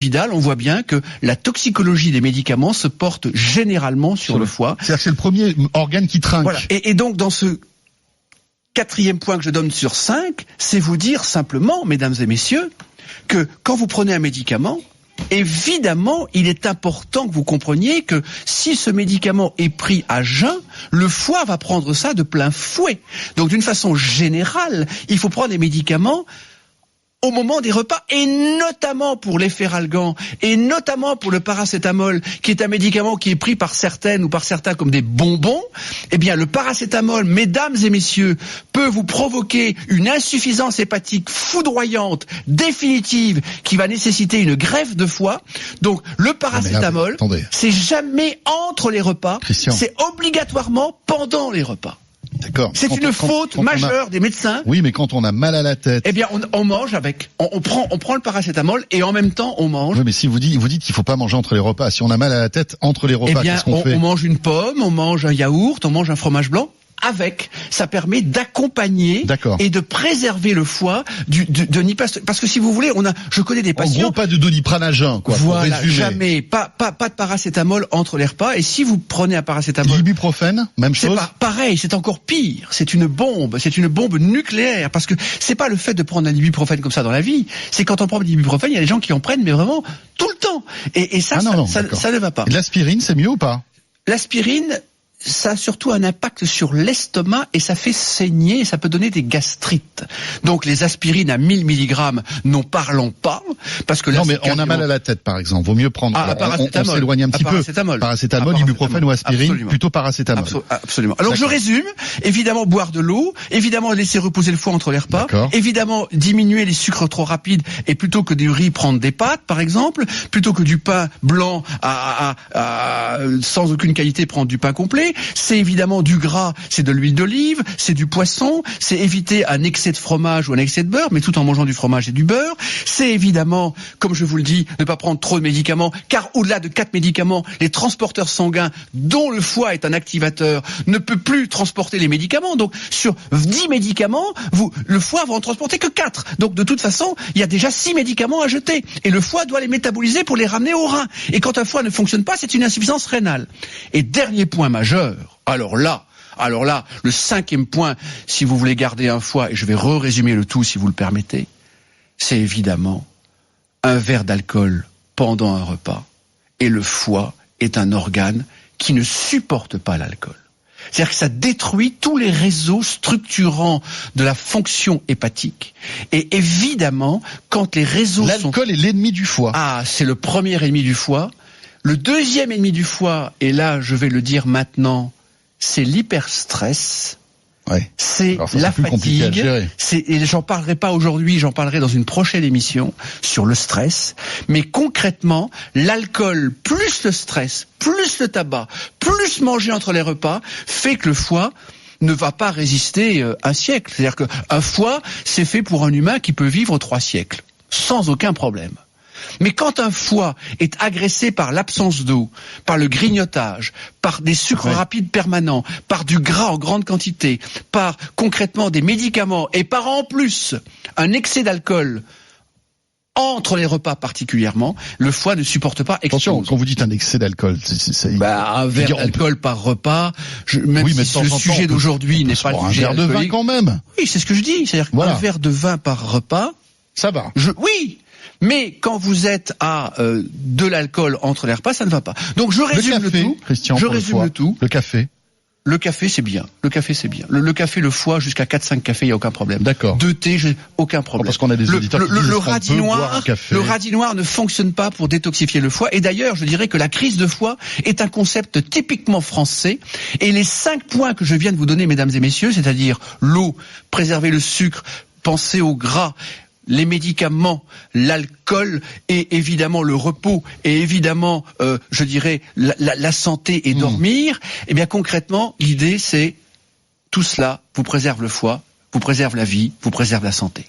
Vidal, on voit bien que la toxicologie des médicaments se porte généralement sur le foie. C'est-à-dire que c'est le premier organe qui trinque. Voilà. Et donc, dans ce 4e point que je donne sur 5, c'est vous dire simplement, mesdames et messieurs, que quand vous prenez un médicament, évidemment, il est important que vous compreniez que si ce médicament est pris à jeun, le foie va prendre ça de plein fouet. Donc, d'une façon générale, il faut prendre des médicaments au moment des repas, et notamment pour les feralgan, et notamment pour le paracétamol, qui est un médicament qui est pris par certaines ou par certains comme des bonbons. Eh bien, le paracétamol, mesdames et messieurs, peut vous provoquer une insuffisance hépatique foudroyante, définitive, qui va nécessiter une greffe de foie. Donc, le paracétamol, c'est jamais entre les repas, c'est obligatoirement pendant les repas. D'accord. C'est une faute majeure des médecins. Oui, mais quand on a mal à la tête. Eh bien, on mange avec. On prend le paracétamol et en même temps, on mange. Oui, mais si vous dites qu'il faut pas manger entre les repas. Si on a mal à la tête entre les repas, qu'est-ce qu'on fait ? On mange une pomme, on mange un yaourt, on mange un fromage blanc. Avec, ça permet d'accompagner et de préserver le foie de Nipastol. Parce que si vous voulez, je connais des patients. En gros, pas de Doliprane à jeun, quoi. Voilà, jamais. Pas de paracétamol entre les repas. Et si vous prenez un paracétamol. L'ibuprofène, même chose. C'est pareil, c'est encore pire. C'est une bombe nucléaire. Parce que c'est pas le fait de prendre un ibuprofène comme ça dans la vie. C'est quand on prend de l'ibuprofène, il y a des gens qui en prennent, mais vraiment tout le temps. Et ça, ça ne va pas. Et l'aspirine, c'est mieux ou pas ? L'aspirine, ça a surtout un impact sur l'estomac et ça fait saigner et ça peut donner des gastrites. Donc les aspirines à 1000 mg, n'en parlons pas, parce que là, non, mais on a mal à la tête, par exemple. Vaut mieux prendre. On s'éloigne un petit peu. Paracétamol, ibuprofène ou aspirine, absolument. Plutôt paracétamol. Absolument. Alors je résume. Évidemment, boire de l'eau. Évidemment, laisser reposer le foie entre les repas. Évidemment, diminuer les sucres trop rapides et plutôt que du riz, prendre des pâtes, par exemple. Plutôt que du pain blanc sans aucune qualité, prendre du pain complet. C'est évidemment du gras, c'est de l'huile d'olive, c'est du poisson, c'est éviter un excès de fromage ou un excès de beurre, mais tout en mangeant du fromage et du beurre. C'est évidemment, comme je vous le dis, ne pas prendre trop de médicaments, car au-delà de 4 médicaments, les transporteurs sanguins, dont le foie est un activateur, ne peut plus transporter les médicaments. Donc, sur 10 médicaments, le foie va en transporter que 4. Donc, de toute façon, il y a déjà 6 médicaments à jeter. Et le foie doit les métaboliser pour les ramener au rein. Et quand un foie ne fonctionne pas, c'est une insuffisance rénale. Et dernier point majeur, alors là, le 5e point, si vous voulez garder un foie, et je vais résumer le tout si vous le permettez, c'est évidemment un verre d'alcool pendant un repas. Et le foie est un organe qui ne supporte pas l'alcool. C'est-à-dire que ça détruit tous les réseaux structurants de la fonction hépatique. Et évidemment, quand les réseaux L'alcool est l'ennemi du foie. Ah, c'est le premier ennemi du foie. Le deuxième ennemi du foie, et là je vais le dire maintenant, c'est l'hyperstress, c'est la fatigue, et j'en parlerai pas aujourd'hui, j'en parlerai dans une prochaine émission sur le stress, mais concrètement, l'alcool plus le stress, plus le tabac, plus manger entre les repas, fait que le foie ne va pas résister un siècle. C'est-à-dire qu'un foie, c'est fait pour un humain qui peut vivre 3 siècles, sans aucun problème. Mais quand un foie est agressé par l'absence d'eau, par le grignotage, par des sucres rapides permanents, par du gras en grande quantité, par concrètement des médicaments et par en plus un excès d'alcool entre les repas particulièrement, le foie ne supporte pas. Attention, quand vous dites un excès d'alcool, un verre d'alcool par repas, même si le sujet d'aujourd'hui n'est pas le sujet un verre de vin quand même. Oui, c'est ce que je dis, c'est-à-dire qu'un verre de vin par repas, ça va. Oui. Mais quand vous êtes à de l'alcool entre les repas, ça ne va pas. Donc je résume le tout. Christian, je résume le tout. Le café. Le café, c'est bien. Le café, c'est bien. Le café, le foie, jusqu'à 4-5 cafés, il n'y a aucun problème. D'accord. 2 thés, aucun problème. Parce qu'on a des auditeurs qui disent le radis noir, le radis noir ne fonctionne pas pour détoxifier le foie. Et d'ailleurs, je dirais que la crise de foie est un concept typiquement français. Et les 5 points que je viens de vous donner, mesdames et messieurs, c'est-à-dire l'eau, préserver le sucre, penser au gras, les médicaments, l'alcool et évidemment le repos et évidemment, je dirais, la santé et dormir, eh bien concrètement, l'idée c'est tout cela vous préserve le foie, vous préserve la vie, vous préserve la santé.